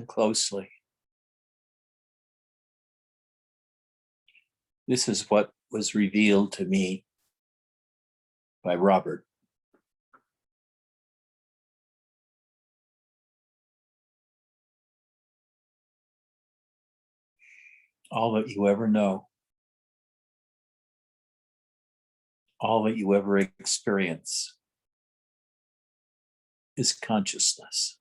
closely. This is what was revealed to me by Robert. All that you ever know, all that you ever experience is consciousness.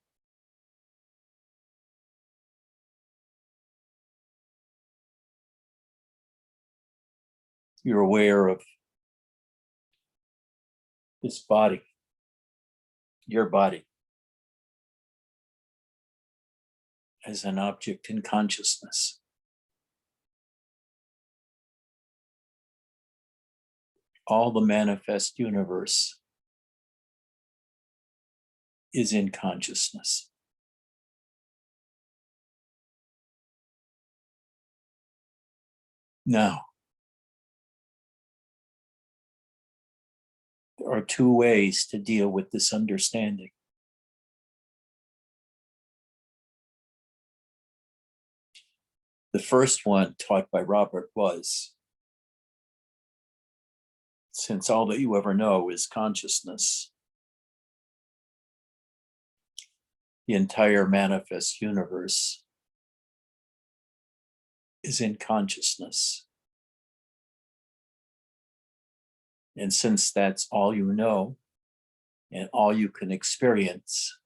You're aware of this body, your body, as an object in consciousness. All the manifest universe is in consciousness. Now, there are two ways to deal with this understanding. The first one, taught by Robert, was, since all that you ever know is consciousness, the entire manifest universe is in consciousness. And since that's all you know and all you can experience,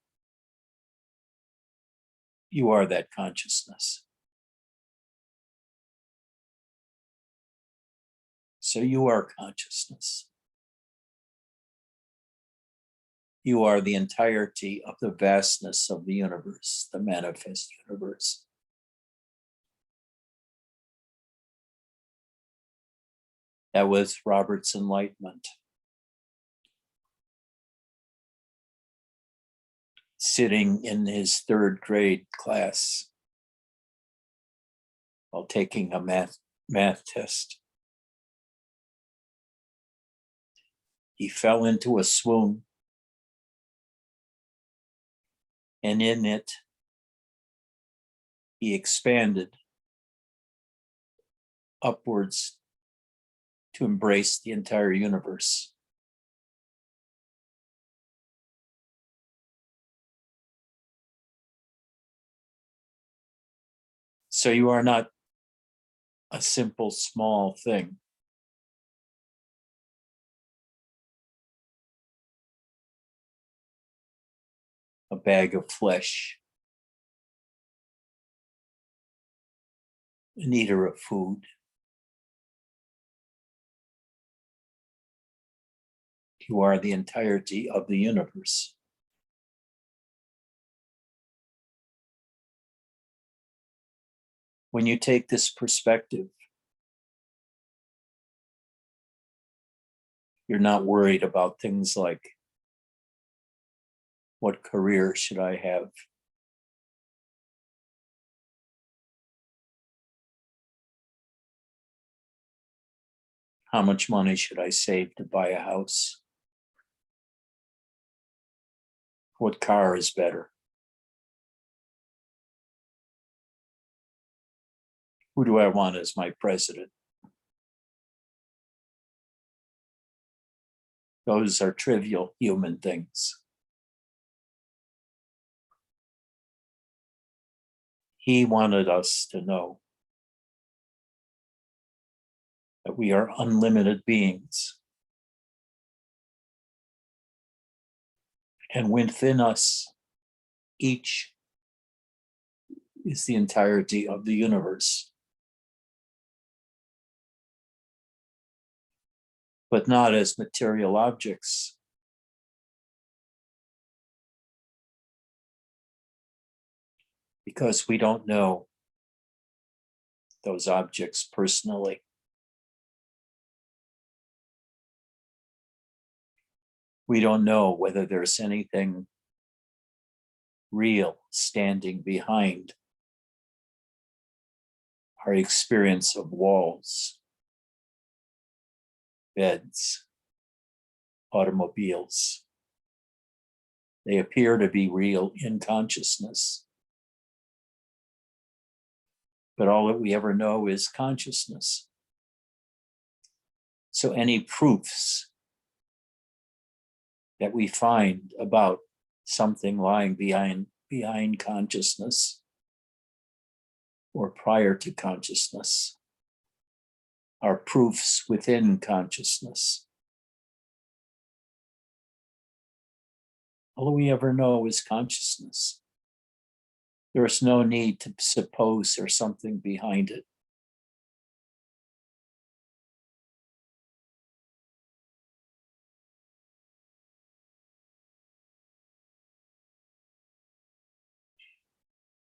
you are that consciousness. So you are consciousness. You are the entirety of the vastness of the universe, the manifest universe. That was Robert's enlightenment. Sitting in his third grade class while taking a math test. He fell into a swoon, and in it, he expanded upwards to embrace the entire universe. So you are not a simple, small thing. A bag of flesh, an eater of food. You are the entirety of the universe. When you take this perspective, you're not worried about things like, what career should I have? How much money should I save to buy a house? What car is better? Who do I want as my president? Those are trivial human things. He wanted us to know that we are unlimited beings. And within us, each is the entirety of the universe. But not as material objects. Because we don't know those objects personally. We don't know whether there's anything real standing behind our experience of walls, beds, automobiles. They appear to be real in consciousness, but all that we ever know is consciousness. So any proofs that we find about something lying behind consciousness or prior to consciousness are proofs within consciousness. All we ever know is consciousness. There is no need to suppose there's something behind it.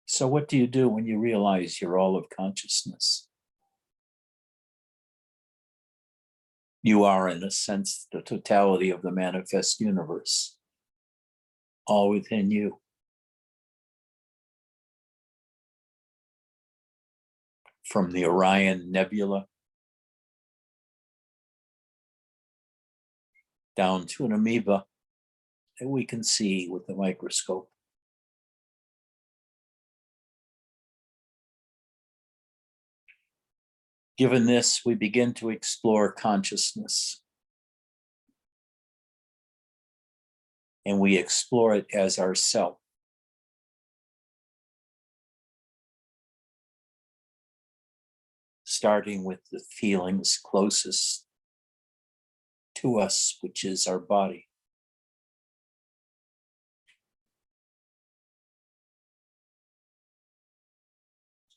So what do you do when you realize you're all of consciousness? You are, in a sense, the totality of the manifest universe, all within you. From the Orion Nebula down to an amoeba that we can see with the microscope. Given this, we begin to explore consciousness. And we explore it as ourself. Starting with the feelings closest to us, which is our body.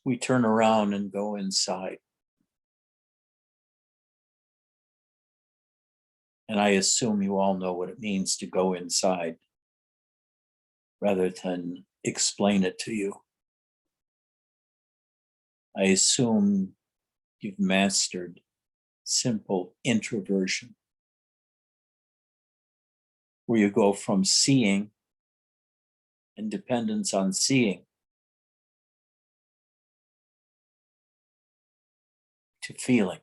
We turn around and go inside. And I assume you all know what it means to go inside, rather than explain it to you. I assume you've mastered simple introversion, where you go from seeing and dependence on seeing to feeling.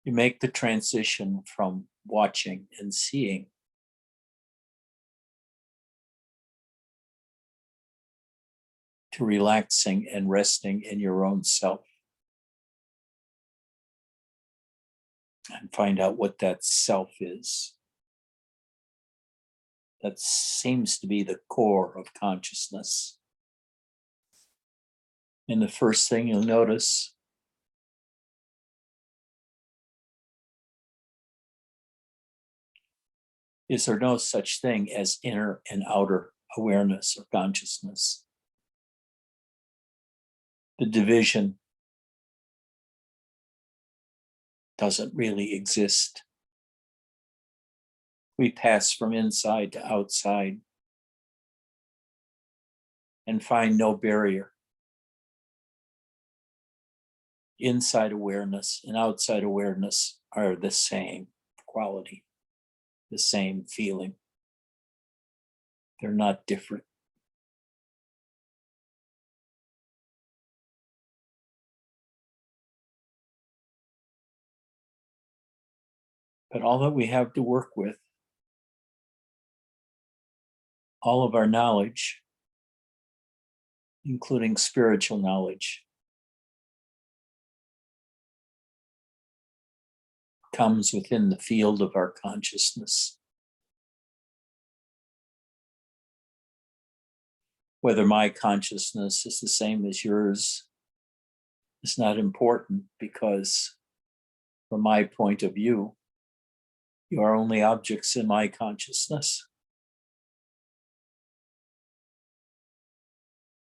You make the transition from watching and seeing to relaxing and resting in your own self. And find out what that self is. That seems to be the core of consciousness. And the first thing you'll notice is there no such thing as inner and outer awareness or consciousness. The division doesn't really exist. We pass from inside to outside and find no barrier. Inside awareness and outside awareness are the same quality, the same feeling. They're not different. But all that we have to work with, all of our knowledge, including spiritual knowledge, comes within the field of our consciousness. Whether my consciousness is the same as yours is not important, because from my point of view, you are only objects in my consciousness.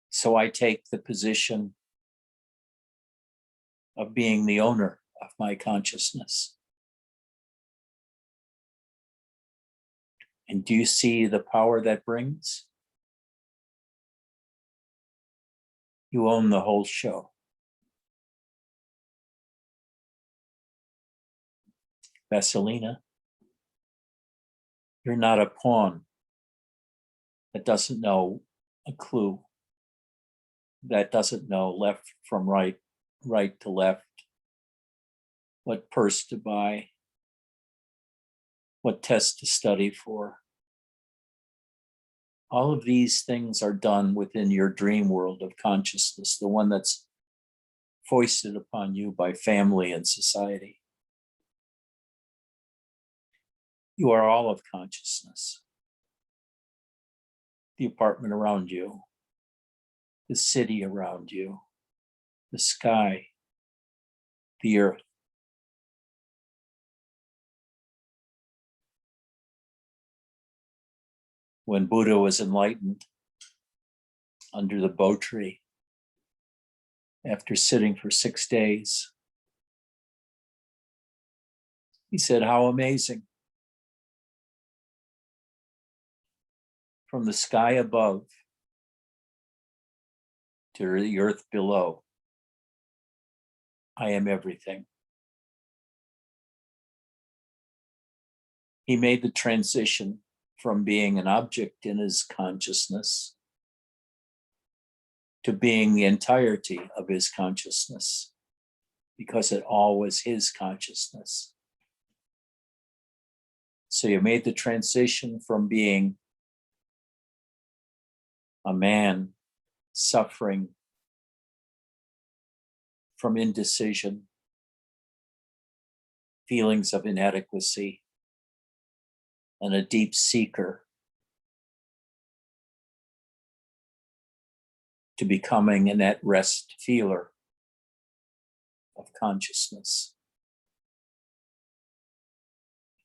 So I take the position of being the owner of my consciousness. And do you see the power that brings? You own the whole show. Vasilina, you're not a pawn that doesn't know a clue. that doesn't know left from right, right to left, what purse to buy, what test to study for. All of these things are done within your dream world of consciousness, the one that's foisted upon you by family and society. You are all of consciousness. The apartment around you, the city around you, the sky, the earth. When Buddha was enlightened under the Bo tree, after sitting for 6 days, he said, "How amazing. From the sky above to the earth below, I am everything." He made the transition from being an object in his consciousness to being the entirety of his consciousness, because it all was his consciousness. So you made the transition from being a man suffering from indecision, feelings of inadequacy, and a deep seeker, to becoming an at rest feeler of consciousness.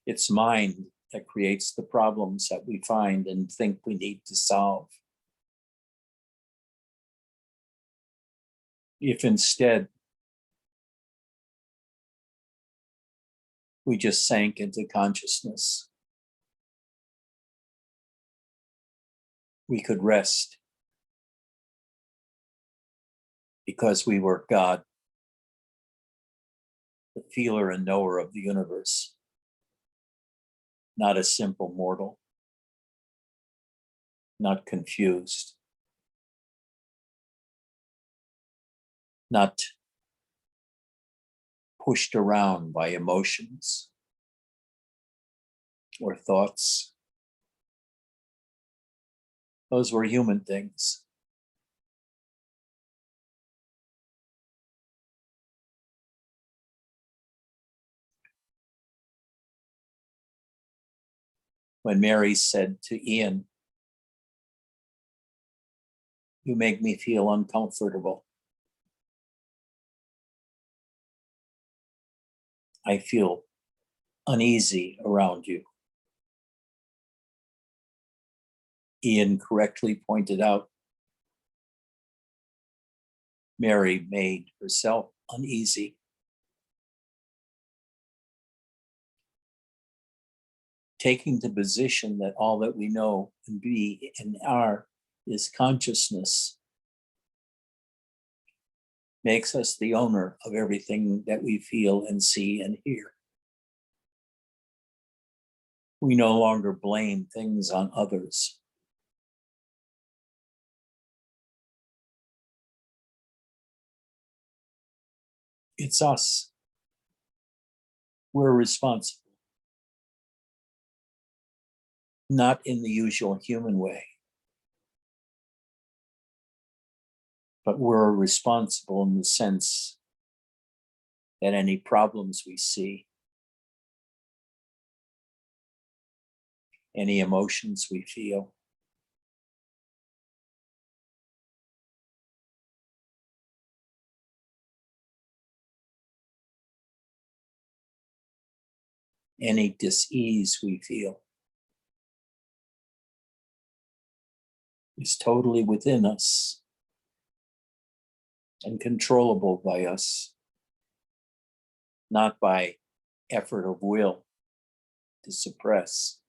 It's mind that creates the problems that we find and think we need to solve. If instead we just sank into consciousness, we could rest, because we were God, the feeler and knower of the universe, not a simple mortal, not confused, not pushed around by emotions or thoughts. Those were human things. When Mary said to Ian, "You make me feel uncomfortable," I feel uneasy around you. Ian correctly pointed out Mary made herself uneasy. Taking the position that all that we know and be and are is consciousness makes us the owner of everything that we feel and see and hear. We no longer blame things on others. It's us. We're responsible. Not in the usual human way, but we're responsible in the sense that any problems we see, any emotions we feel, any dis-ease we feel, is totally within us and controllable by us, not by effort of will to suppress,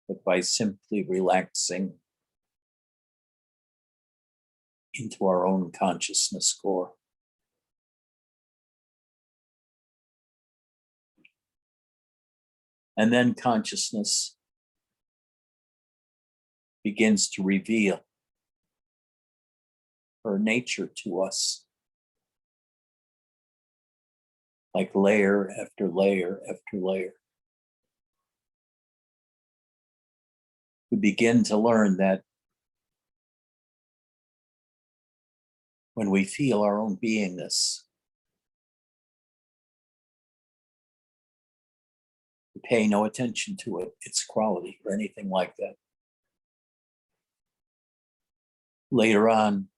but by simply relaxing into our own consciousness core. And then consciousness begins to reveal her nature to us, like layer after layer after layer. We begin to learn that when we feel our own beingness, we pay no attention to it, its quality, or anything like that. Later on,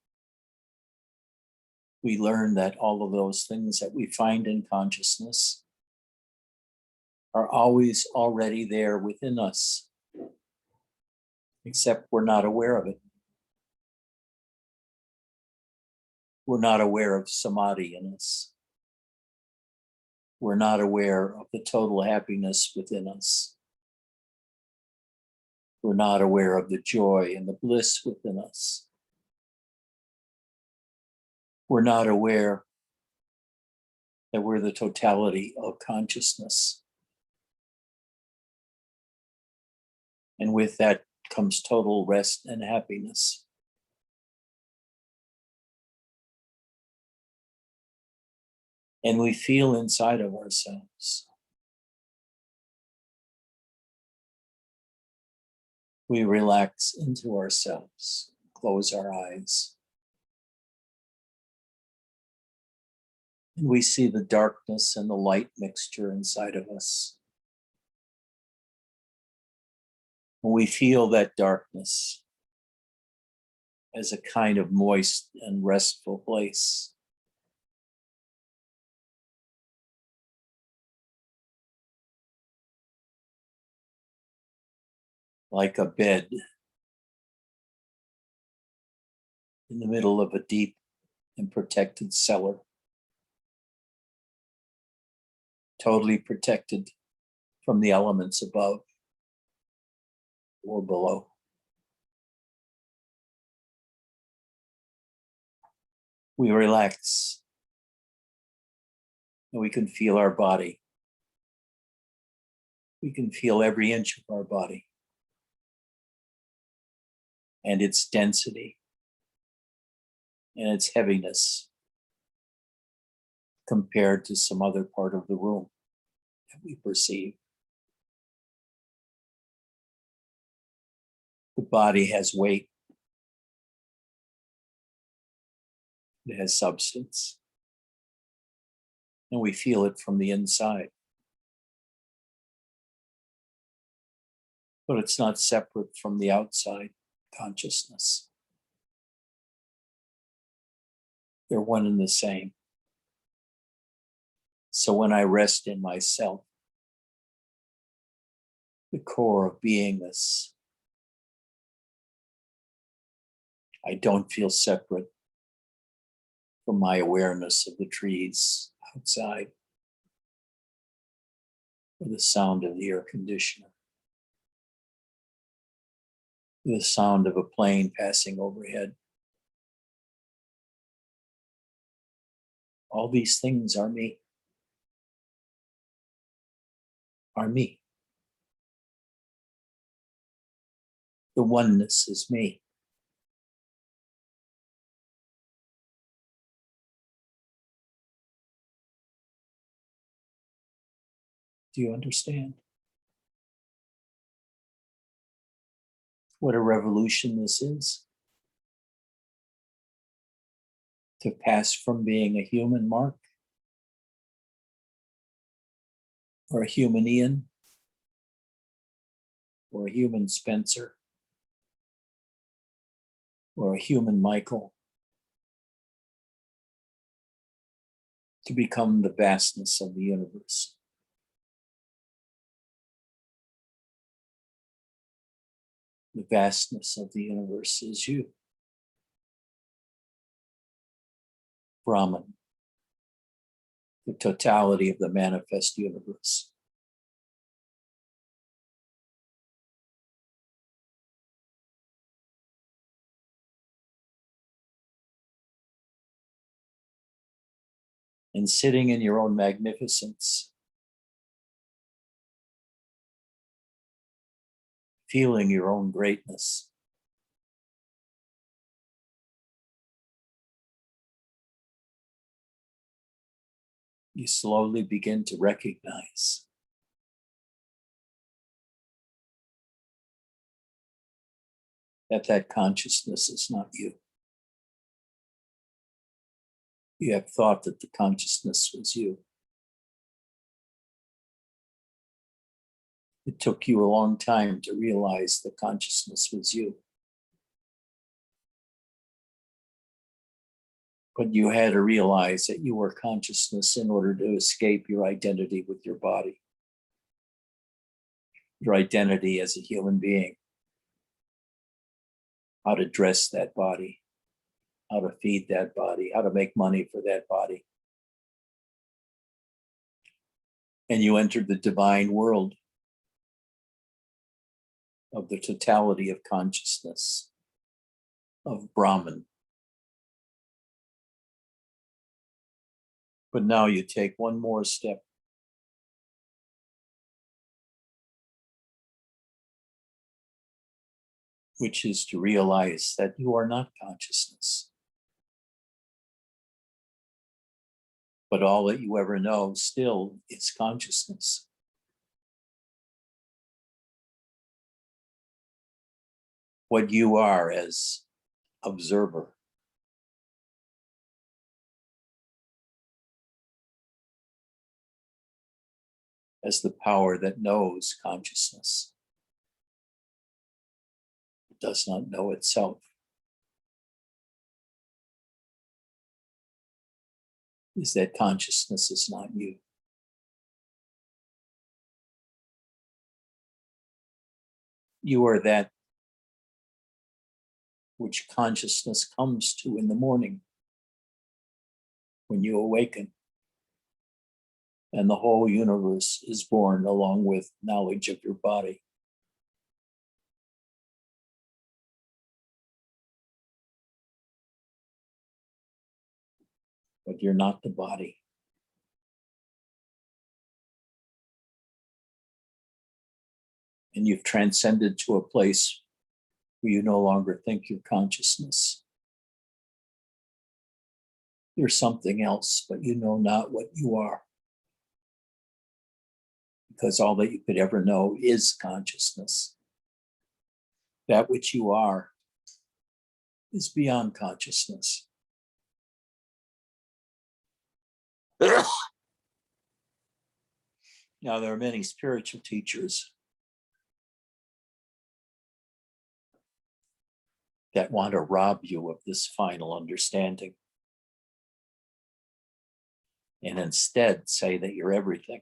we learn that all of those things that we find in consciousness are always already there within us, except we're not aware of it. We're not aware of samadhi in us. We're not aware of the total happiness within us. We're not aware of the joy and the bliss within us. We're not aware that we're the totality of consciousness. And with that comes total rest and happiness. And we feel inside of ourselves. We relax into ourselves, close our eyes. And we see the darkness and the light mixture inside of us. And we feel that darkness as a kind of moist and restful place. Like a bed in the middle of a deep and protected cellar. Totally protected from the elements above or below. We relax and we can feel our body. We can feel every inch of our body and its density and its heaviness compared to some other part of the room that we perceive. The body has weight. It has substance. And we feel it from the inside. But it's not separate from the outside consciousness. They're one and the same. So when I rest in myself, the core of beingness, I don't feel separate from my awareness of the trees outside or the sound of the air conditioner, the sound of a plane passing overhead. All these things are me. Are me. The oneness is me. Do you understand? What a revolution this is. To pass from being a human Mark or a human Ian or a human Spencer or a human Michael to become the vastness of the universe. The vastness of the universe is you. Brahman, the totality of the manifest universe. And sitting in your own magnificence, feeling your own greatness, you slowly begin to recognize that consciousness is not you. You have thought that the consciousness was you. It took you a long time to realize the consciousness was you. But you had to realize that you were consciousness in order to escape your identity with your body, your identity as a human being, how to dress that body, how to feed that body, how to make money for that body. And you entered the divine world of the totality of consciousness, of Brahman. But now you take one more step. Which is to realize that you are not consciousness. But all that you ever know still is consciousness. What you are as observer. As the power that knows consciousness. It does not know itself. Is that consciousness is not you. You are that which consciousness comes to in the morning when you awaken. And the whole universe is born along with knowledge of your body. But you're not the body. And you've transcended to a place where you no longer think you're consciousness. You're something else, but you know not what you are. Because all that you could ever know is consciousness. That which you are is beyond consciousness. Now, there are many spiritual teachers that want to rob you of this final understanding and instead say that you're everything.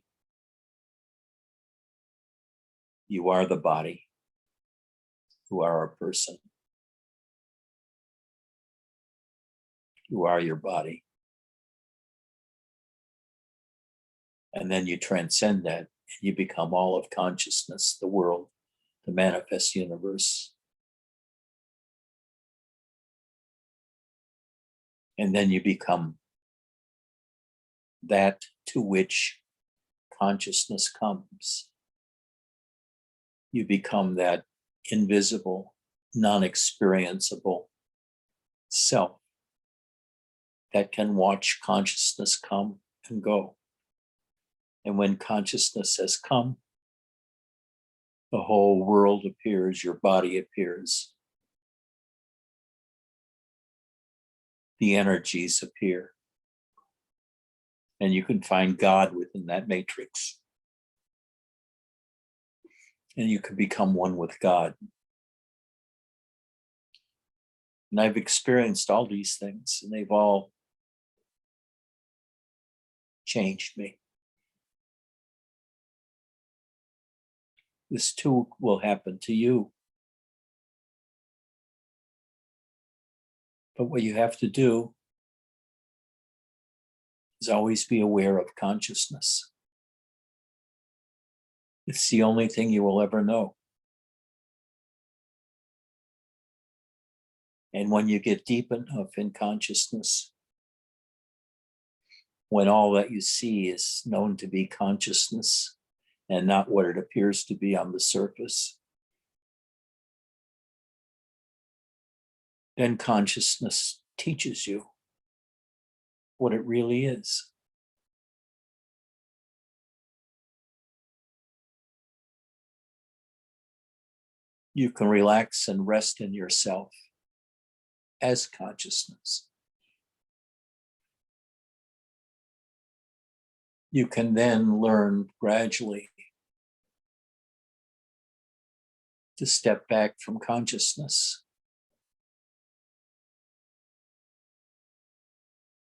You are the body. You are a person. You are your body. And then you transcend that and you become all of consciousness, the world, the manifest universe. And then you become that to which consciousness comes. You become that invisible, non-experienceable self that can watch consciousness come and go. And when consciousness has come, the whole world appears, your body appears. The energies appear. And you can find God within that matrix. And you can become one with God. And I've experienced all these things, and they've all changed me. This too will happen to you. But what you have to do is always be aware of consciousness. It's the only thing you will ever know. And when you get deep enough in consciousness, when all that you see is known to be consciousness and not what it appears to be on the surface, then consciousness teaches you what it really is. You can relax and rest in yourself as consciousness. You can then learn gradually to step back from consciousness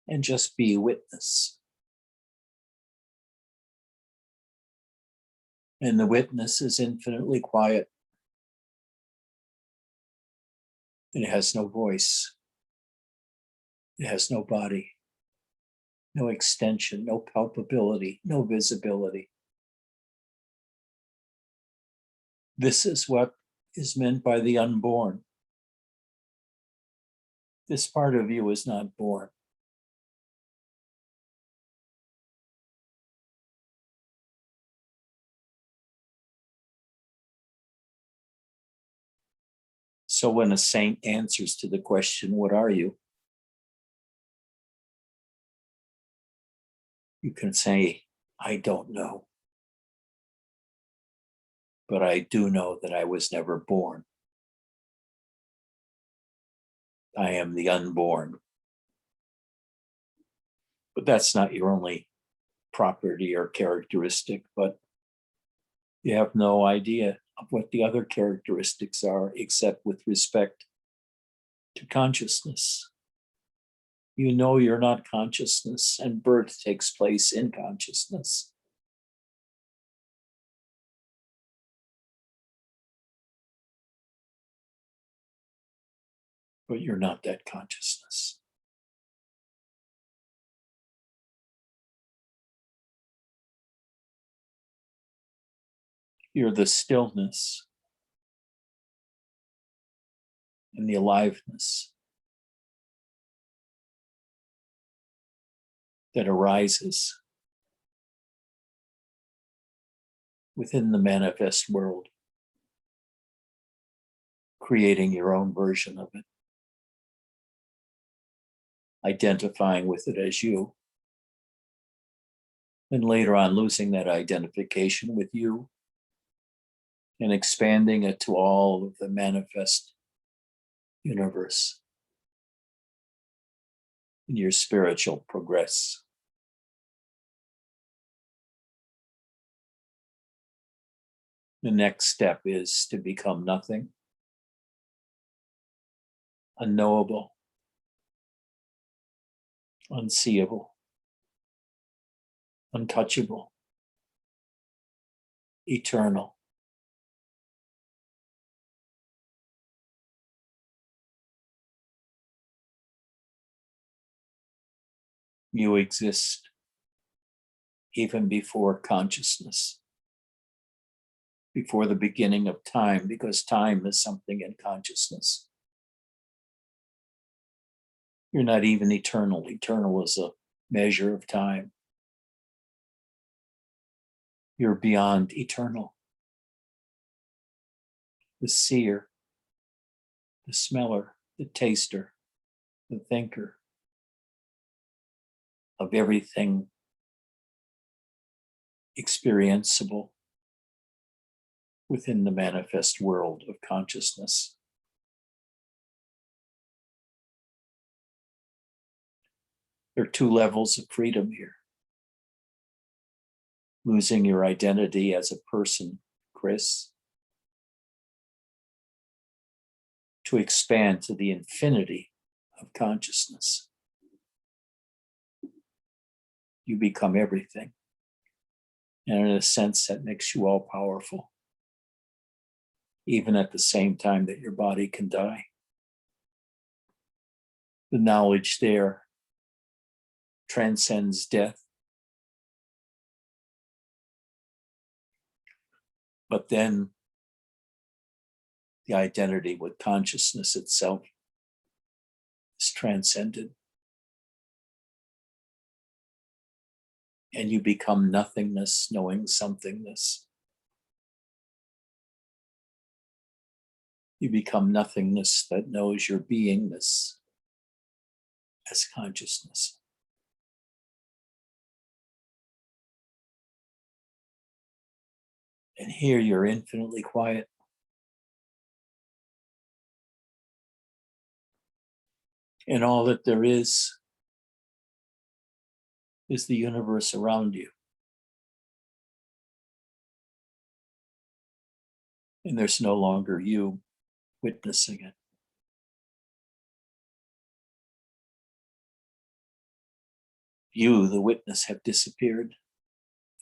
and just be a witness. And the witness is infinitely quiet. It has no voice. It has no body, no extension, no palpability, no visibility. This is what is meant by the unborn. This part of you is not born. So when a saint answers to the question, what are you? You can say, I don't know. But I do know that I was never born. I am the unborn. But that's not your only property or characteristic, but you have no idea of what the other characteristics are except with respect to consciousness. You know you're not consciousness, and birth takes place in consciousness. But you're not that consciousness. You're the stillness and the aliveness that arises within the manifest world, creating your own version of it, identifying with it as you, and later on losing that identification with you and expanding it to all of the manifest universe in your spiritual progress. The next step is to become nothing, unknowable, unseeable, untouchable, eternal. You exist even before consciousness, before the beginning of time, because time is something in consciousness. You're not even eternal. Eternal is a measure of time. You're beyond eternal. The seer, the smeller, the taster, the thinker of everything experienceable within the manifest world of consciousness. There are two levels of freedom here. Losing your identity as a person, Chris, to expand to the infinity of consciousness. You become everything. And in a sense, that makes you all powerful, even at the same time that your body can die. The knowledge there transcends death. But then the identity with consciousness itself is transcended. And you become nothingness, knowing somethingness. You become nothingness that knows your beingness as consciousness. And here you're infinitely quiet. And all that there is the universe around you. And there's no longer you witnessing it. You, the witness, have disappeared.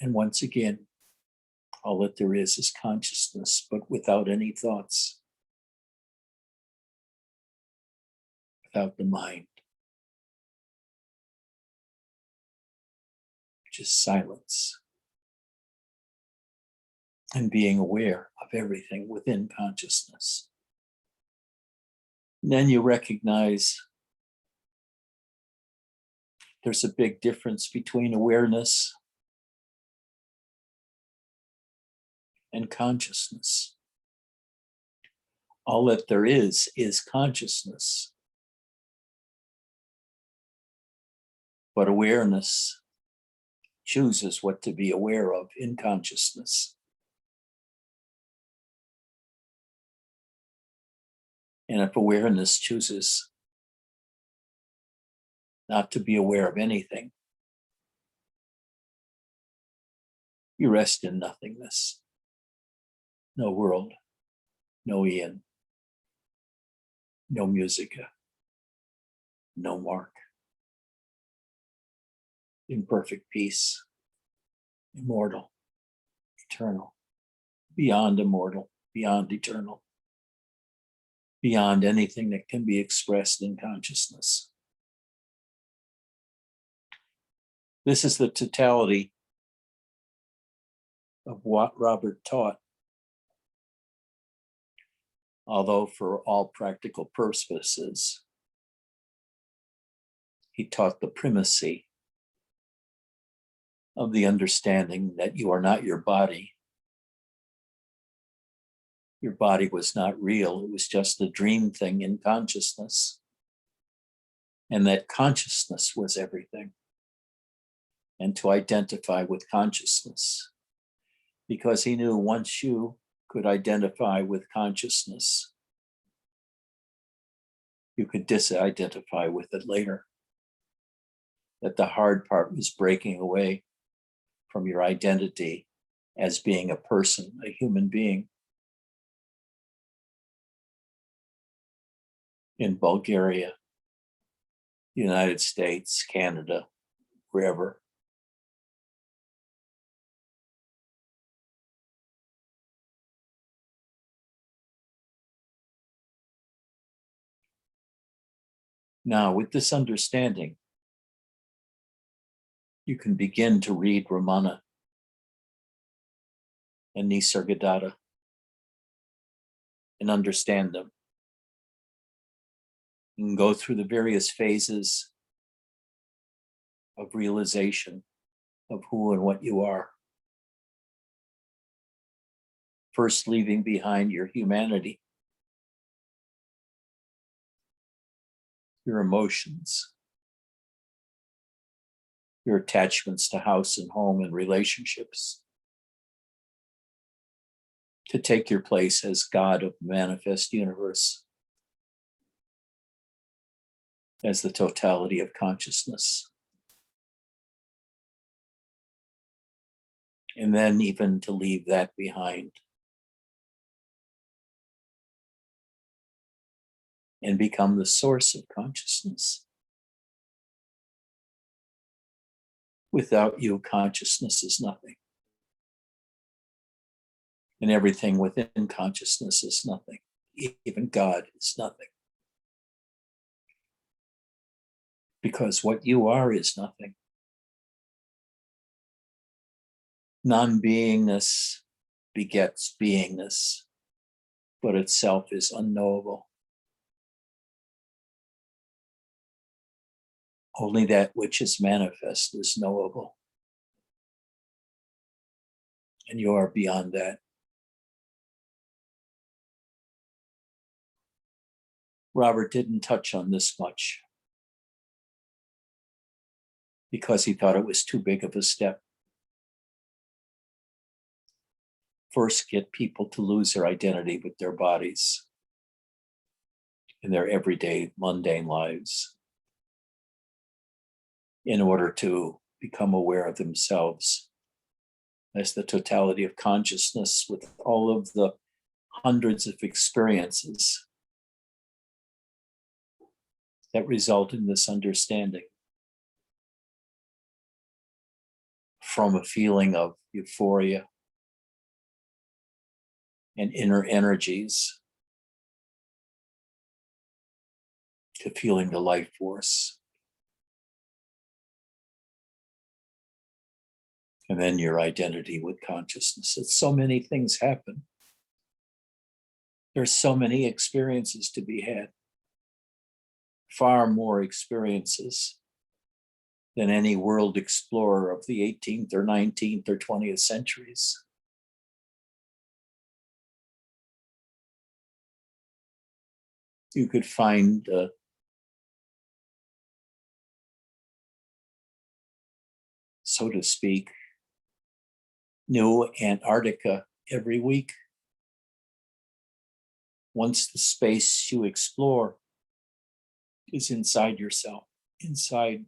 And once again, all that there is consciousness, but without any thoughts, without the mind. Just silence. And being aware of everything within consciousness. And then you recognize there's a big difference between awareness and consciousness. All that there is consciousness. But awareness chooses what to be aware of in consciousness. And if awareness chooses not to be aware of anything, you rest in nothingness. No world, no Ian, no Muzika, no Mark. In perfect peace, immortal, eternal, beyond immortal, beyond eternal, beyond anything that can be expressed in consciousness. This is the totality of what Robert taught. Although for all practical purposes, he taught the primacy of the understanding that you are not your body. Your body was not real. It was just a dream thing in consciousness. And that consciousness was everything. And to identify with consciousness. Because he knew once you could identify with consciousness, you could disidentify with it later. That the hard part was breaking away from your identity as being a person, a human being. In Bulgaria, United States, Canada, wherever. Now, with this understanding, you can begin to read Ramana and Nisargadatta and understand them. You can go through the various phases of realization of who and what you are. First, leaving behind your humanity, your emotions, your attachments to house and home and relationships, to take your place as God of the manifest universe, as the totality of consciousness. And then even to leave that behind and become the source of consciousness. Without you, consciousness is nothing. And everything within consciousness is nothing. Even God is nothing. Because what you are is nothing. Non-beingness begets beingness, but itself is unknowable. Only that which is manifest is knowable. And you are beyond that. Robert didn't touch on this much because he thought it was too big of a step. First, get people to lose their identity with their bodies. in their everyday mundane lives in order to become aware of themselves as the totality of consciousness with all of the hundreds of experiences that result in this understanding, from a feeling of euphoria and inner energies to feeling the life force. And then your identity with consciousness. It's so many things happen. There's so many experiences to be had. Far more experiences than any world explorer of the 18th or 19th or 20th centuries. You could find so to speak, new Antarctica every week. Once the space you explore is inside yourself, inside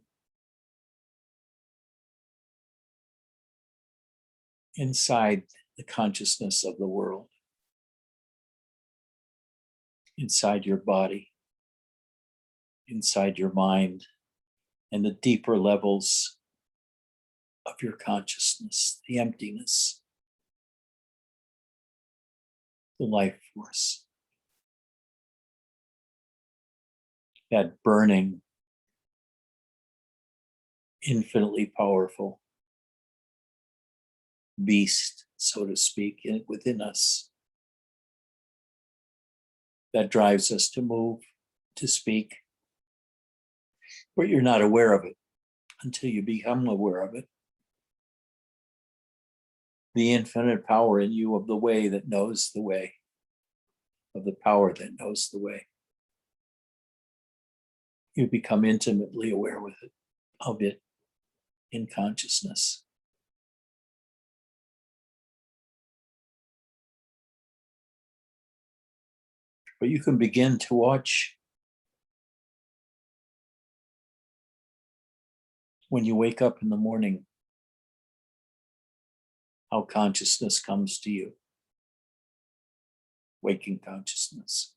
the consciousness of the world, inside your body, inside your mind, and the deeper levels of your consciousness, the emptiness, the life force, that burning, infinitely powerful beast, so to speak, within us that drives us to move, to speak, but you're not aware of it until you become aware of it. The infinite power in you of the way that knows the way, of the power that knows the way. You become intimately aware with it, of it in consciousness. But you can begin to watch when you wake up in the morning, how consciousness comes to you, waking consciousness.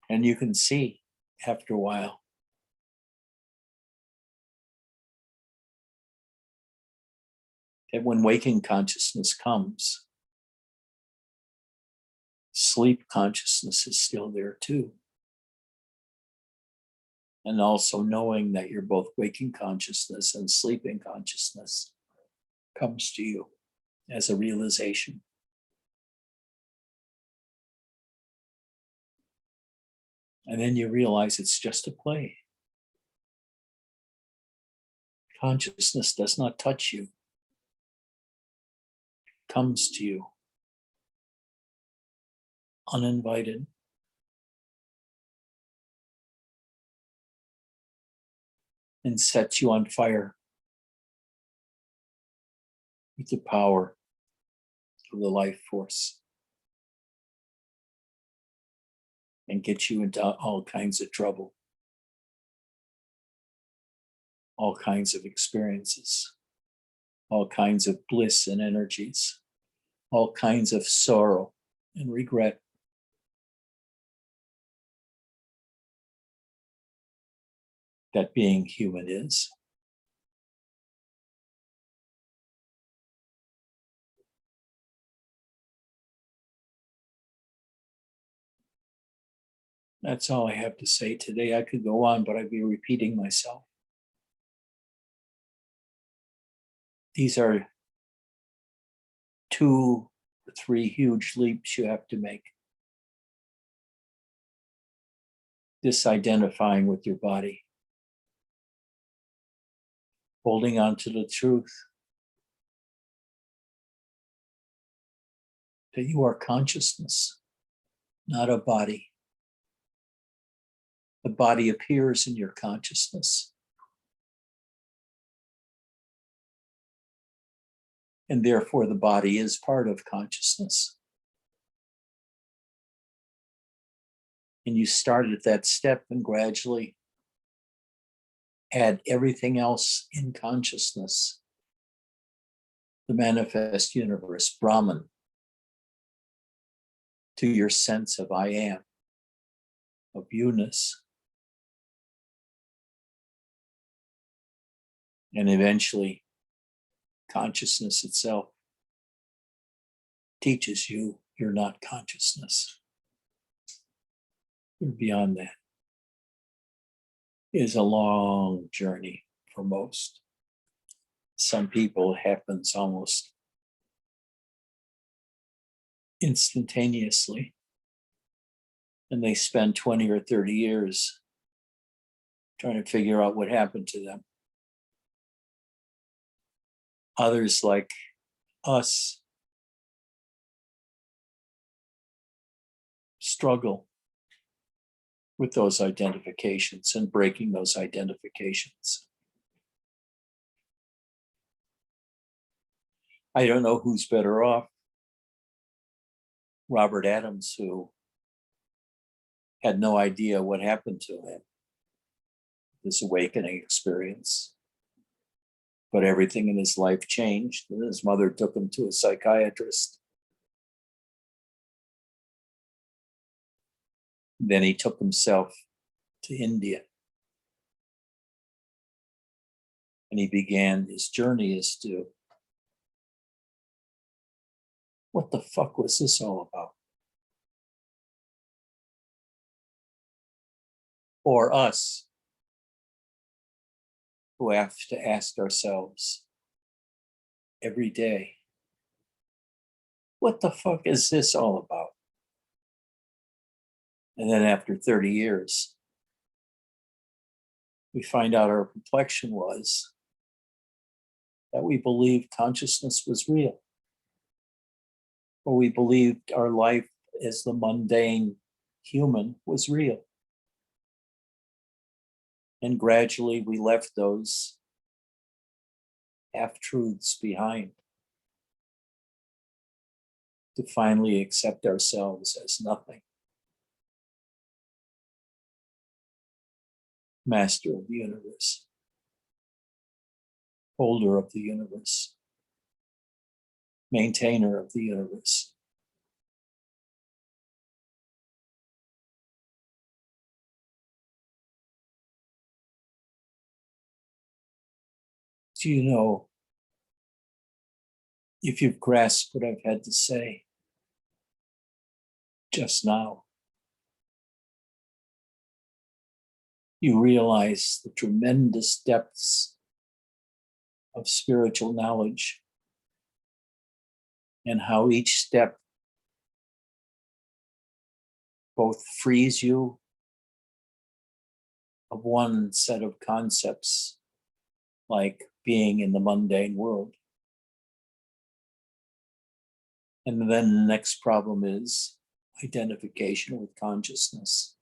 And you can see after a while that when waking consciousness comes, sleep consciousness is still there too. And also knowing that you're both waking consciousness and sleeping consciousness comes to you as a realization. And then you realize it's just a play. Consciousness does not touch you, it comes to you uninvited. And sets you on fire with the power of the life force and gets you into all kinds of trouble, all kinds of experiences, all kinds of bliss and energies, all kinds of sorrow and regret. That being human is. That's all I have to say today. I could go on, but I'd be repeating myself. These are 2 or 3 huge leaps you have to make. Disidentifying with your body. Holding on to the truth that you are consciousness, not a body. The body appears in your consciousness. And therefore the body is part of consciousness. And you start at that step and gradually add everything else in consciousness, the manifest universe, Brahman, to your sense of I am, of you-ness. And eventually, consciousness itself teaches you you're not consciousness. You're beyond that. It is a long journey for most. Some people it happens almost instantaneously, and they spend 20 or 30 years trying to figure out what happened to them. Others, like us, struggle with those identifications and breaking those identifications. I don't know who's better off. Robert Adams, who had no idea what happened to him, this awakening experience, but everything in his life changed, and his mother took him to a psychiatrist. Then he took himself to India, and he began his journey as to what the fuck was this all about? Or us, who have to ask ourselves every day, what the fuck is this all about? And then after 30 years, we find out our complexion was that we believed consciousness was real, or we believed our life as the mundane human was real. And gradually we left those half-truths behind to finally accept ourselves as nothing. Master of the universe, holder of the universe, maintainer of the universe. Do you know, if you've grasped what I've had to say just now, you realize the tremendous depths of spiritual knowledge and how each step both frees you of one set of concepts, like being in the mundane world. And then the next problem is identification with consciousness.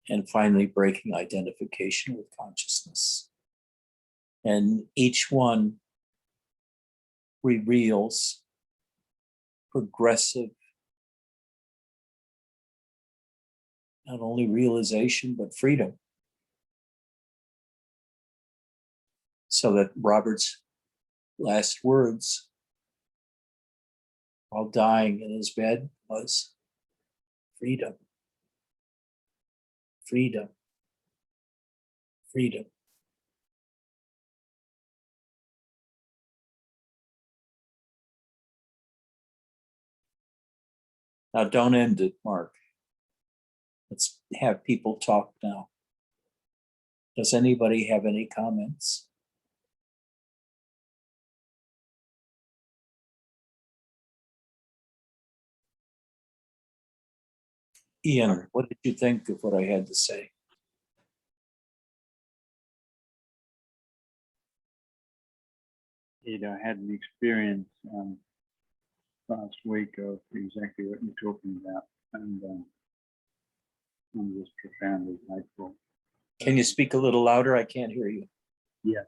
And finally, breaking identification with consciousness. And each one reveals progressive, not only realization, but freedom. So that Robert's last words while dying in his bed was freedom, freedom, freedom. Now don't end it, Mark. Let's have people talk now. Does anybody have any comments? Ian, what did you think of what I had to say? I had an experience last week of exactly what you're talking about, and I'm just profoundly grateful. Can you speak a little louder? I can't hear you. Yeah.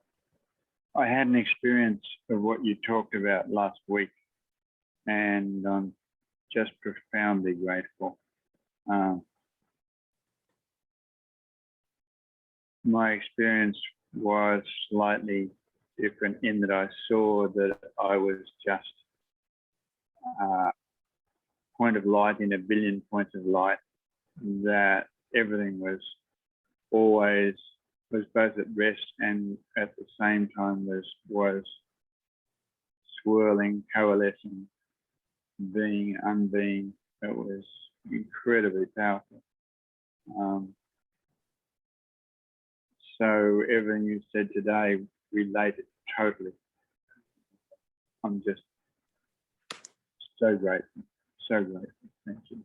I had an experience of what you talked about last week, and I'm just profoundly grateful. My experience was slightly different in that I saw that I was just a point of light in a billion points of light, that everything was always both at rest and at the same time was swirling, coalescing, being, unbeing. It was incredibly powerful. So everything you said today related totally. I'm just so grateful, so grateful. Thank you.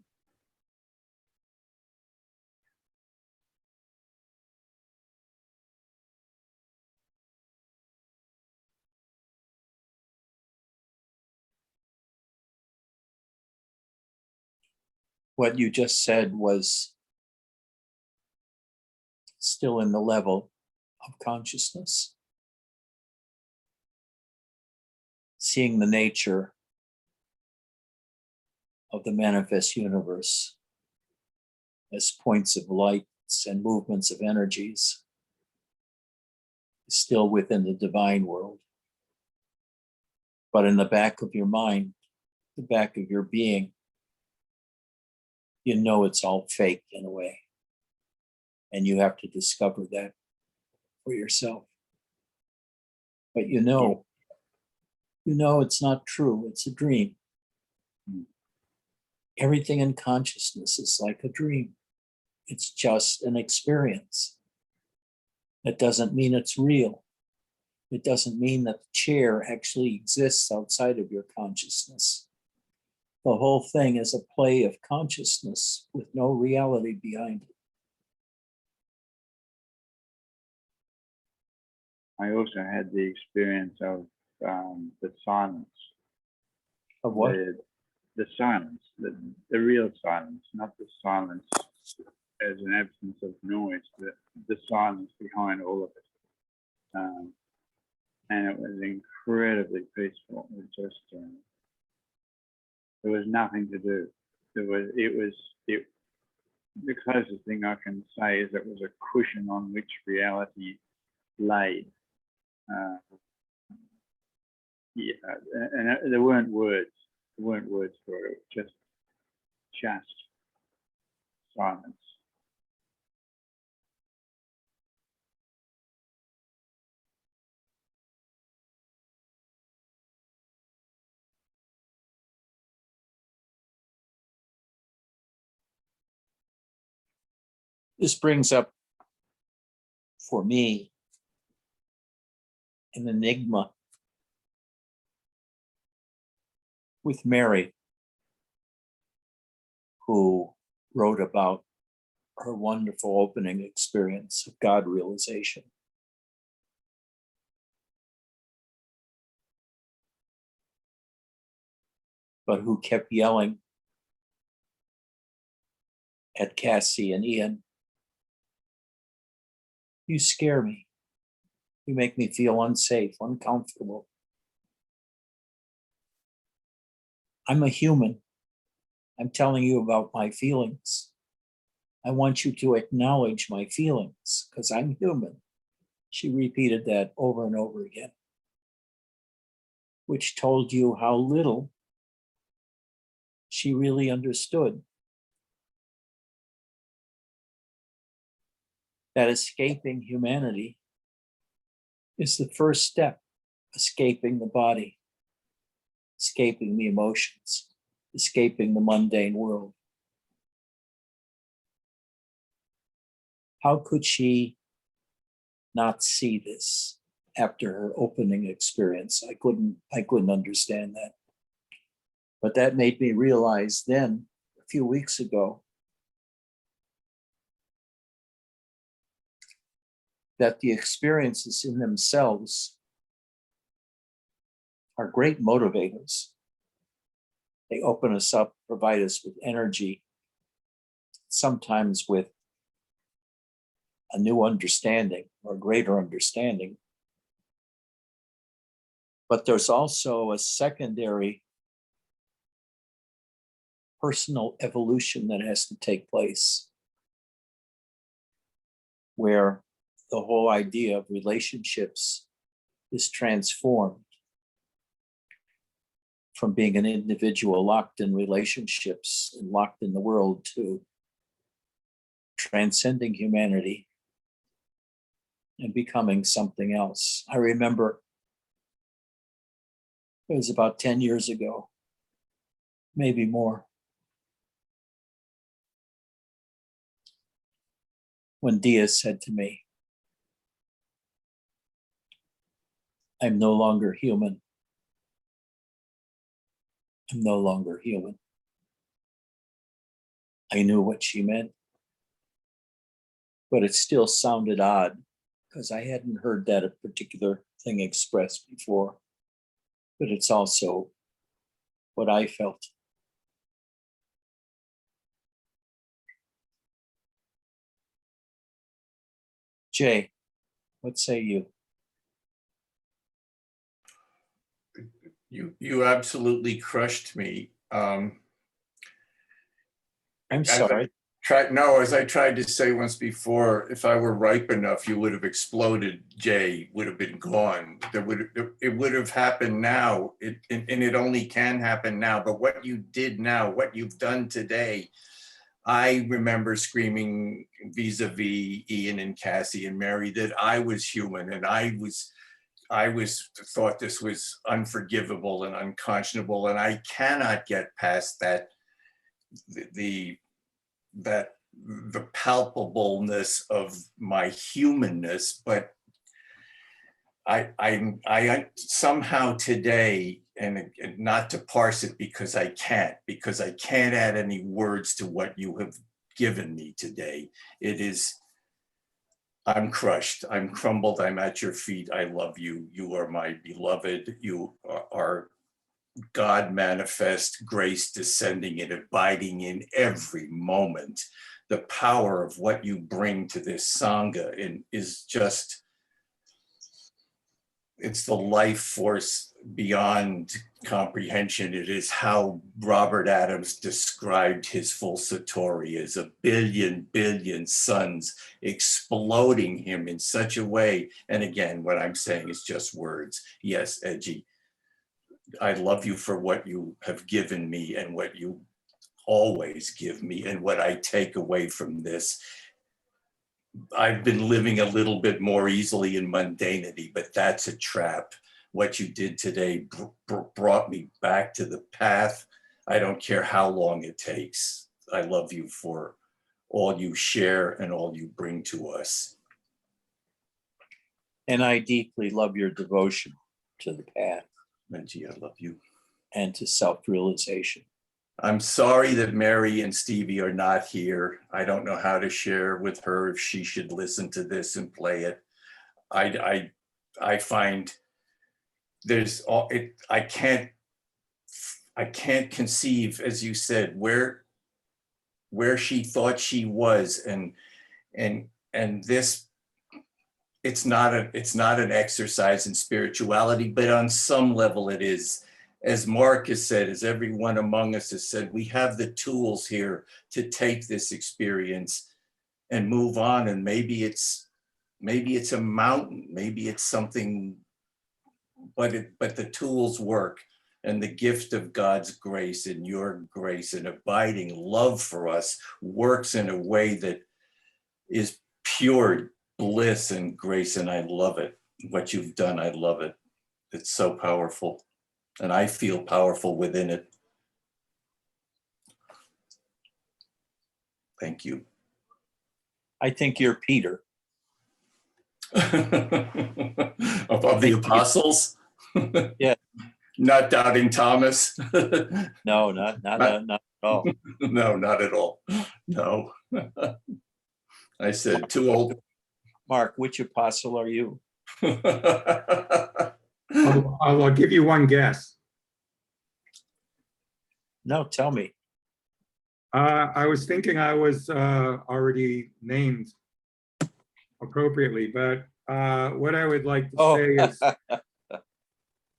What you just said was still in the level of consciousness. Seeing the nature of the manifest universe as points of lights and movements of energies is still within the divine world. But in the back of your mind, the back of your being, you know it's all fake in a way. And you have to discover that for yourself. But you know it's not true, it's a dream. Everything in consciousness is like a dream. It's just an experience. That doesn't mean it's real. It doesn't mean that the chair actually exists outside of your consciousness. The whole thing is a play of consciousness with no reality behind it. I also had the experience of the silence. Of what? The silence, the real silence, not the silence as an absence of noise, but the silence behind all of it. And it was incredibly peaceful. It just, there was nothing to do. The closest thing I can say is it was a cushion on which reality laid. And there weren't words. There weren't words for it. Just silence. This brings up for me an enigma with Mary, who wrote about her wonderful opening experience of God realization. But who kept yelling at Cassie and Ian, "You scare me. You make me feel unsafe, uncomfortable. I'm a human. I'm telling you about my feelings. I want you to acknowledge my feelings because I'm human." She repeated that over and over again, which told you how little she really understood. That escaping humanity is the first step, escaping the body, escaping the emotions, escaping the mundane world. How could she not see this after her opening experience? I couldn't understand that. But that made me realize then, a few weeks ago, that the experiences in themselves are great motivators. They open us up, provide us with energy, sometimes with a new understanding or greater understanding. But there's also a secondary personal evolution that has to take place, where the whole idea of relationships is transformed from being an individual locked in relationships and locked in the world to transcending humanity and becoming something else. I remember it was about 10 years ago, maybe more, when Dia said to me, I'm no longer human. I'm no longer human. I knew what she meant, but it still sounded odd because I hadn't heard that a particular thing expressed before. But it's also what I felt. Jay, what say you? You absolutely crushed me. I'm sorry. As I tried to say once before, if I were ripe enough, you would have exploded. Jay would have been gone. It would have happened now. And it only can happen now. But what you did now, what you've done today, I remember screaming vis-a-vis Ian and Cassie and Mary that I was human, and I thought this was unforgivable and unconscionable, and I cannot get past that, the palpableness of my humanness. But I somehow today, and not to parse it because I can't add any words to what you have given me today. I'm crushed, I'm crumbled, I'm at your feet. I love you. You are my beloved. You are God manifest, grace descending and abiding in every moment. The power of what you bring to this Sangha is just, it's the life force beyond comprehension. It is how Robert Adams described his full Satori as a billion suns exploding him in such a way. And again, what I'm saying is just words. Yes, Edji, I love you for what you have given me and what you always give me, and what I take away from this. I've been living a little bit more easily in mundanity, but that's a trap. What you did today brought me back to the path. I don't care how long it takes. I love you for all you share and all you bring to us. And I deeply love your devotion to the path. Edji, I love you. And to self-realization. I'm sorry that Mary and Stevie are not here. I don't know how to share with her if she should listen to this and play it. I find there's all it. I can't conceive, as you said, where she thought she was, and this. It's not an exercise in spirituality, but on some level it is. As Mark has said, as everyone among us has said, we have the tools here to take this experience and move on. And maybe it's a mountain, maybe it's something, but the tools work. And the gift of God's grace and your grace and abiding love for us works in a way that is pure bliss and grace. And I love it. What you've done, I love it. It's so powerful. And I feel powerful within it. Thank you. I think you're Peter. Of the apostles? Yeah. Not doubting Thomas? No, not at all. No, not at all. No. I said too old. Mark, which apostle are you? I'll give you one guess. No, tell me. I was thinking I was already named appropriately, but what I would like to say is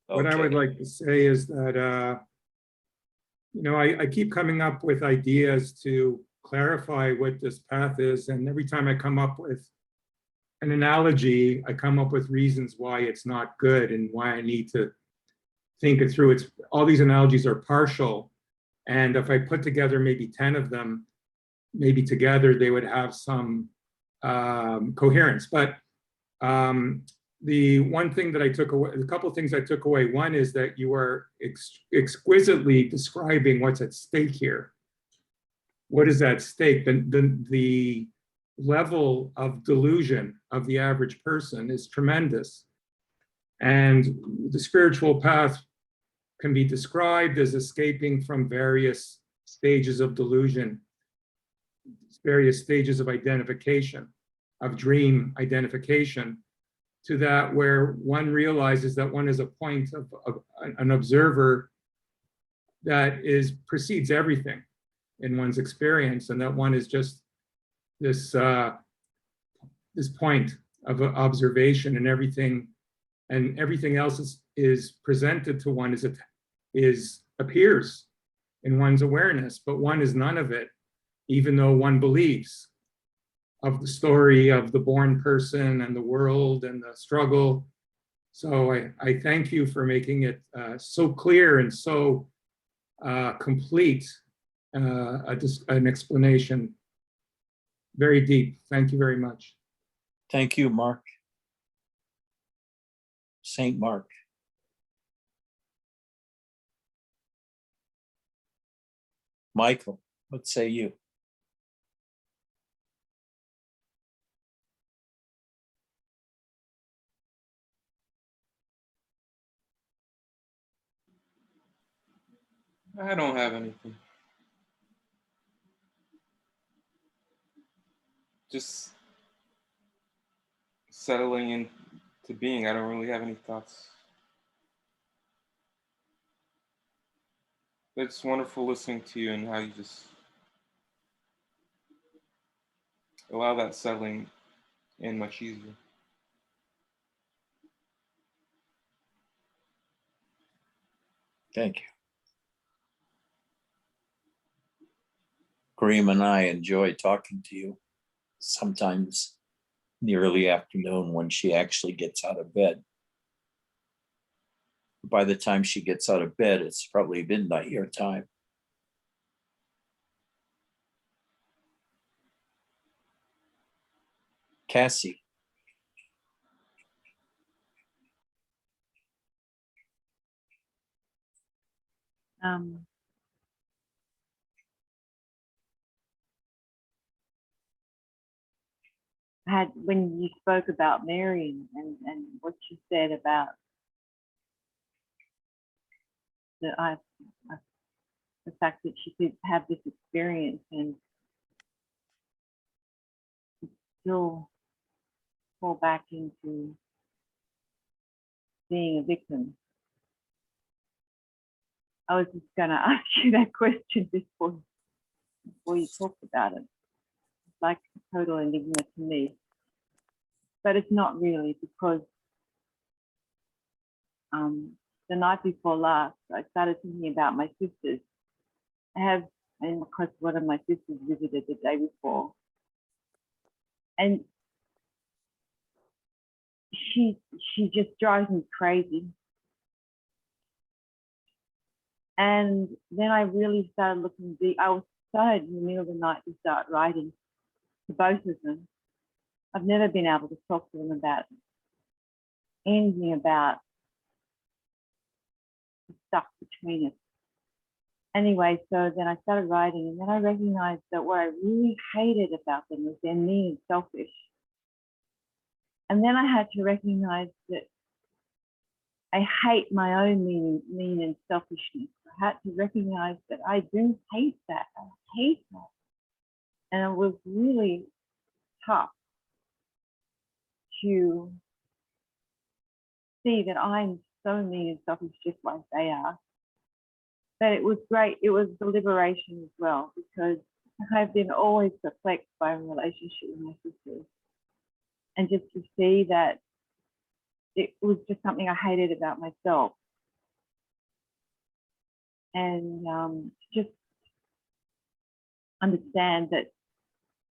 what I would like to say is that you know, I keep coming up with ideas to clarify what this path is. And every time I come up with an analogy, I come up with reasons why it's not good and why I need to think it through. It's all these analogies are partial. And if I put together maybe 10 of them, maybe together they would have some coherence. But the one thing that I took away, a couple of things I took away. One is that you are exquisitely describing what's at stake here. What is at stake? The level of delusion of the average person is tremendous. And the spiritual path can be described as escaping from various stages of delusion, various stages of identification, of dream identification, to that where one realizes that one is a point of an observer that precedes everything in one's experience, and that one is just this this point of observation, and everything else is presented to one as it appears in one's awareness, but one is none of it, even though one believes of the story of the born person and the world and the struggle. So I thank you for making it so clear and so complete, an explanation. Very deep. Thank you very much. Thank you, Mark. Saint Mark. Michael, what say you? I don't have anything. Just settling into being. I don't really have any thoughts. It's wonderful listening to you and how you just allow that settling in much easier. Thank you. Kareem and I enjoy talking to you, sometimes in the early afternoon when she actually gets out of bed. By the time she gets out of bed, it's probably midnight your time. Cassie. When you spoke about Mary and what you said about the fact that she could have this experience and still fall back into being a victim. I was just going to ask you that question before you talked about it. It's like a total enigma to me. But it's not really, because the night before last, I started thinking about my sisters. And because one of my sisters visited the day before. And she just drives me crazy. And then I really started looking deep. I was started in the middle of the night to start writing to both of them. I've never been able to talk to them about anything about the stuff between us. Anyway, so then I started writing, and then I recognized that what I really hated about them was they're mean and selfish. And then I had to recognize that I hate my own mean and selfishness. I had to recognize that I do hate that. I hate that. And it was really tough to see that I'm so mean and selfish just like they are. But it was great. It was the liberation as well, because I've been always perplexed by a relationship with my sisters. And just to see that it was just something I hated about myself. and just understand that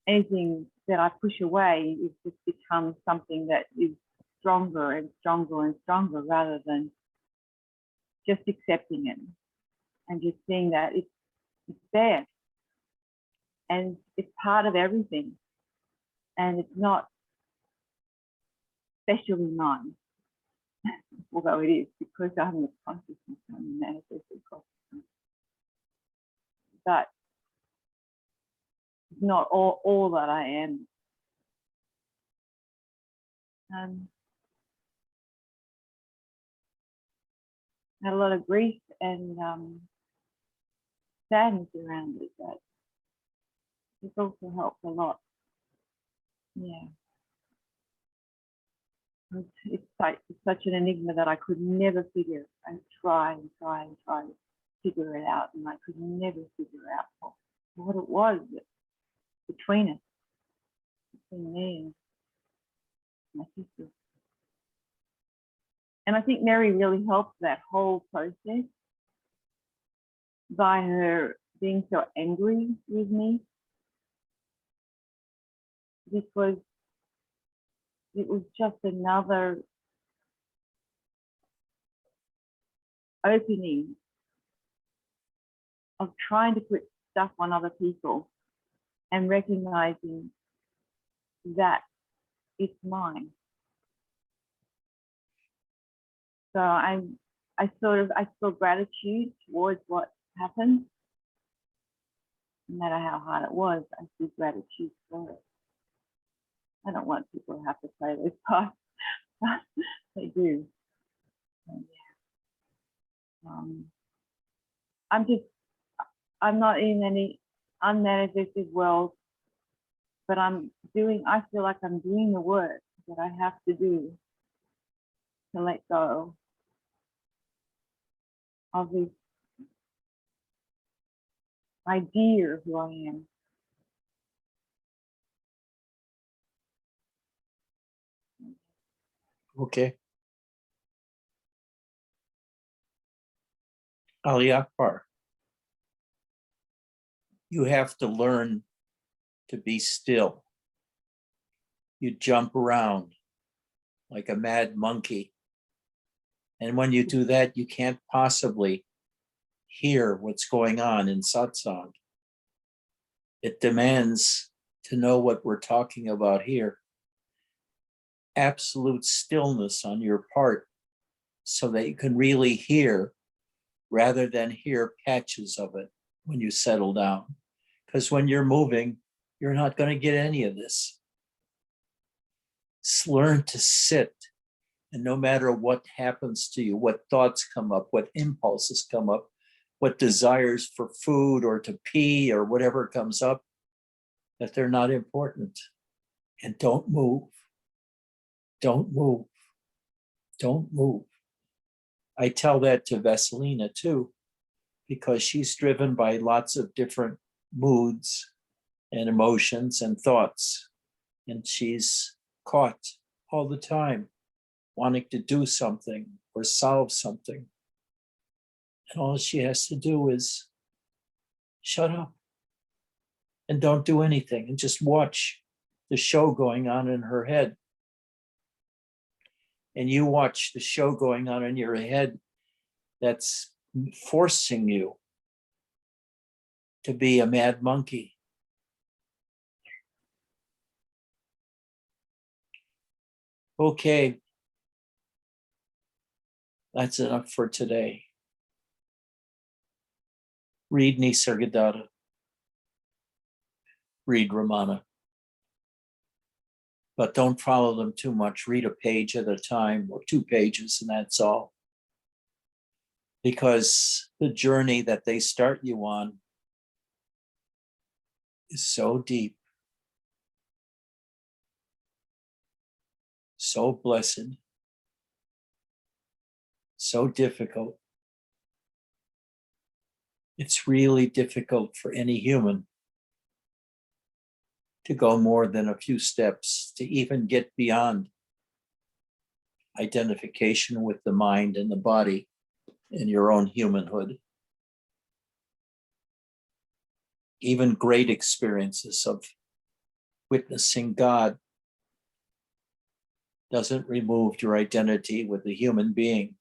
anything that I push away, it just becomes something that is stronger and stronger and stronger, rather than just accepting it and just seeing that it's there and it's part of everything, and it's not specially mine, although it is, because I'm the consciousness, I'm the manifested consciousness. But it's not all that I am. Had a lot of grief and sadness around it, but it's also helped a lot. Yeah. It's such an enigma that I could never figure. I try and try and try to figure it out, and I could never figure out what it was between us, between me and my sister. And I think Mary really helped that whole process by her being so angry with me, because it was just another opening of trying to put stuff on other people and recognizing that it's mine. So I feel gratitude towards what happened. No matter how hard it was, I feel gratitude for it. I don't want people to have to play those parts, but they do. And yeah. I'm not in any unmanifested world, but I feel like I'm doing the work that I have to do to let go of this idea of who I am. Okay. Ali Akbar, you have to learn to be still. You jump around like a mad monkey. And when you do that, you can't possibly hear what's going on in satsang. It demands to know what we're talking about here. Absolute stillness on your part so that you can really hear rather than hear patches of it when you settle down. Because when you're moving, you're not going to get any of this. Just learn to sit, and no matter what happens to you, what thoughts come up, what impulses come up, what desires for food or to pee or whatever comes up, that they're not important. And don't move. Don't move. Don't move. I tell that to Vasilina too, because she's driven by lots of different moods and emotions and thoughts. And she's caught all the time wanting to do something or solve something. And all she has to do is shut up and don't do anything and just watch the show going on in her head. And you watch the show going on in your head that's forcing you to be a mad monkey. Okay. That's enough for today. Read Nisargadatta. Read Ramana. But don't follow them too much. Read a page at a time or 2 pages, and that's all. Because the journey that they start you on is so deep, so blessed, so difficult. It's really difficult for any human to go more than a few steps to even get beyond identification with the mind and the body and your own humanhood. even great experiences of witnessing God doesn't remove your identity with the human being.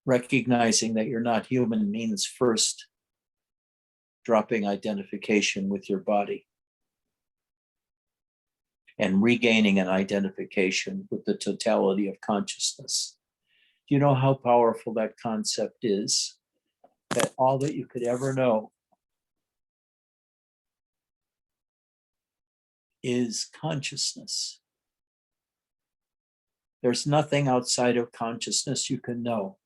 Recognizing that you're not human means first dropping identification with your body and regaining an identification with the totality of consciousness. Do you know how powerful that concept is? That all that you could ever know is consciousness. There's nothing outside of consciousness you can know.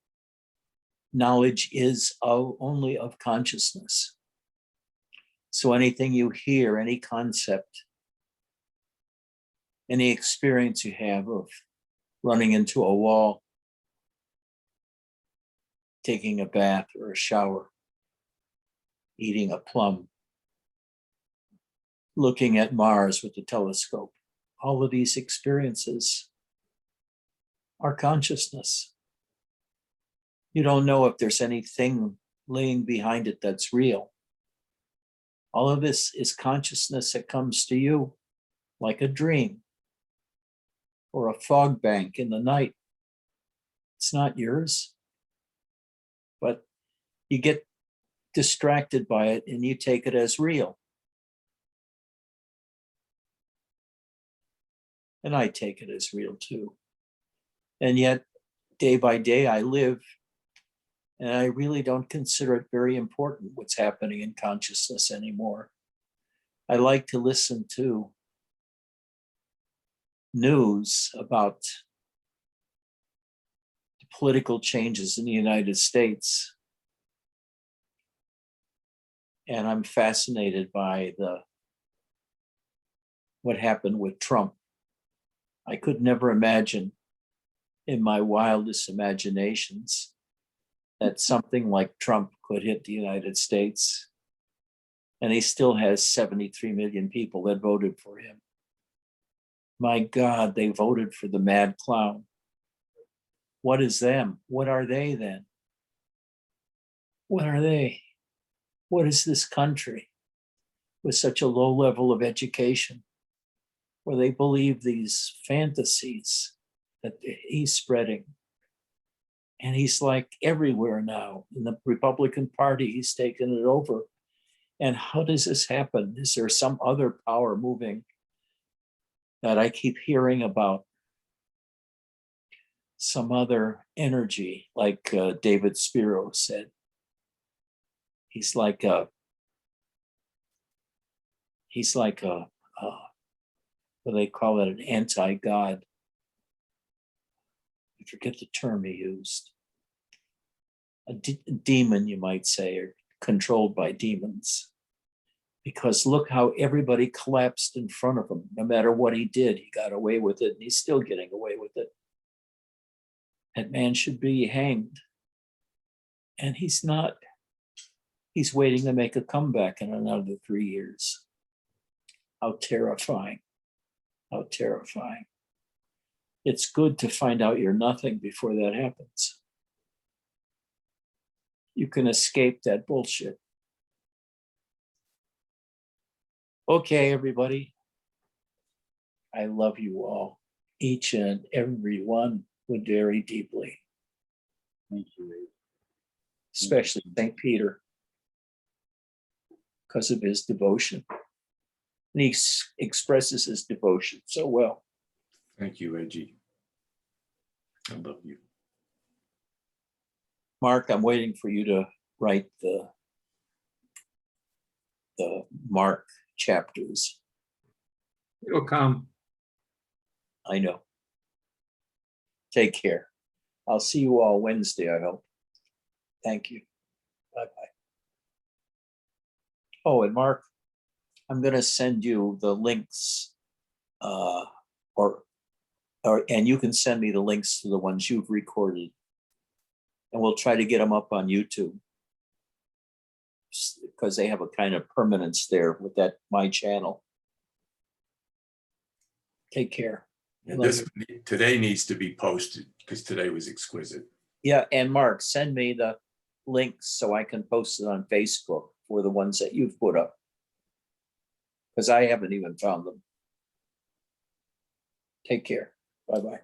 Knowledge is only of consciousness. So anything you hear, any concept, any experience you have of running into a wall, taking a bath or a shower, eating a plum, looking at Mars with the telescope, all of these experiences are consciousness. You don't know if there's anything laying behind it that's real. All of this is consciousness that comes to you like a dream or a fog bank in the night. It's not yours, but you get distracted by it and you take it as real. And I take it as real too. And yet, day by day, I live, and I really don't consider it very important what's happening in consciousness anymore. I like to listen to news about the political changes in the United States. And I'm fascinated by what happened with Trump. I could never imagine in my wildest imaginations that something like Trump could hit the United States. And he still has 73 million people that voted for him. My God, they voted for the mad clown. What is them? What are they then? What are they? What is this country with such a low level of education, where they believe these fantasies that he's spreading? And he's like everywhere now. In the Republican Party, he's taken it over. And how does this happen? Is there some other power moving that I keep hearing about? Some other energy, like David Spiro said. He's like a what do they call it, an anti-God. I forget the term he used. A demon, you might say, or controlled by demons. Because look how everybody collapsed in front of him. No matter what he did, he got away with it, and he's still getting away with it. That man should be hanged. And he's not. He's waiting to make a comeback in another 3 years. How terrifying. How terrifying. It's good to find out you're nothing before that happens. You can escape that bullshit. Okay, everybody. I love you all, each and every one, very deeply. Thank you. Especially St. Peter, because of his devotion. And he expresses his devotion so well. Thank you, Edji. I love you. Mark, I'm waiting for you to write the Mark chapters. It'll come. I know. Take care. I'll see you all Wednesday, I hope. Thank you. Bye-bye. Oh, and Mark, I'm going to send you the links, and you can send me the links to the ones you've recorded, and we'll try to get them up on YouTube, because they have a kind of permanence there with that my channel. Take care. And this today needs to be posted because today was exquisite. Yeah, and Mark, send me the links so I can post it on Facebook for the ones that you've put up. Because I haven't even found them. Take care. Bye-bye.